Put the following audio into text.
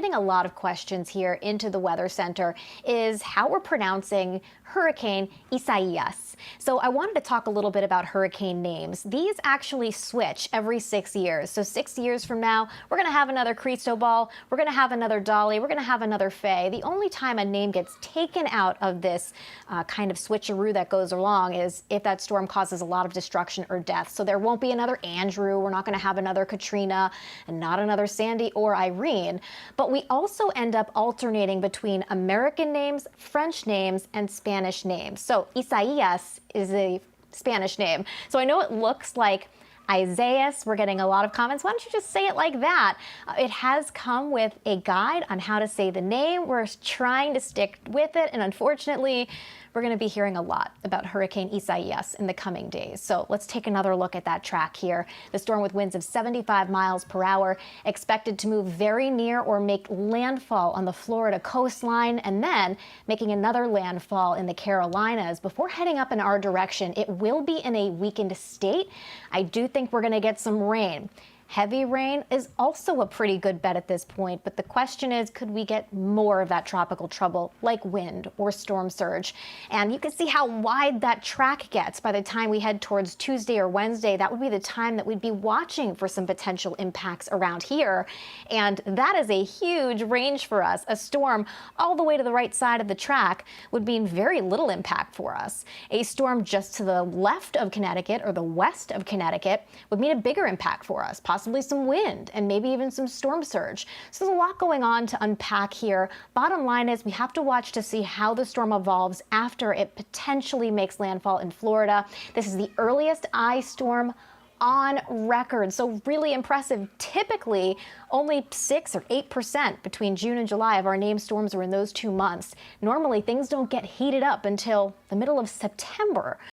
getting a lot of questions here into the Weather Center is how we're pronouncing Hurricane Isaias. So I wanted to talk a little bit about hurricane names. These actually switch every 6 years. So 6 years from now, we're going to have another Cristobal, we're going to have another Dolly, we're going to have another Faye. The only time a name gets taken out of this kind of switcheroo that goes along is if that storm causes a lot of destruction or death. So there won't be another Andrew, we're not going to have another Katrina, and not another Sandy or Irene. But we also end up alternating between American names, French names, and Spanish names. So Isaias is a Spanish name. So I know it looks like Isaias. We're getting a lot of comments. Why don't you just say it like that? It has come with a guide on how to say the name. We're trying to stick with it, and unfortunately, we're going to be hearing a lot about Hurricane Isaias in the coming days. So let's take another look at that track here. The storm with winds of 75 miles per hour expected to move very near or make landfall on the Florida coastline, and then making another landfall in the Carolinas before heading up in our direction. It will be in a weakened state. I do think we're going to get some rain. Heavy rain is also a pretty good bet at this point, but the question is, could we get more of that tropical trouble like wind or storm surge? And you can see how wide that track gets by the time we head towards Tuesday or Wednesday. That would be the time that we'd be watching for some potential impacts around here. And that is a huge range for us. A storm all the way to the right side of the track would mean very little impact for us. A storm just to the left of Connecticut or the west of Connecticut would mean a bigger impact for us, possibly some wind and maybe even some storm surge. So there's a lot going on to unpack here. Bottom line is we have to watch to see how the storm evolves after it potentially makes landfall in Florida. This is the earliest ice storm on record, so really impressive. Typically, only 6 or 8% between June and July of our named storms are in those 2 months. Normally, things don't get heated up until the middle of September.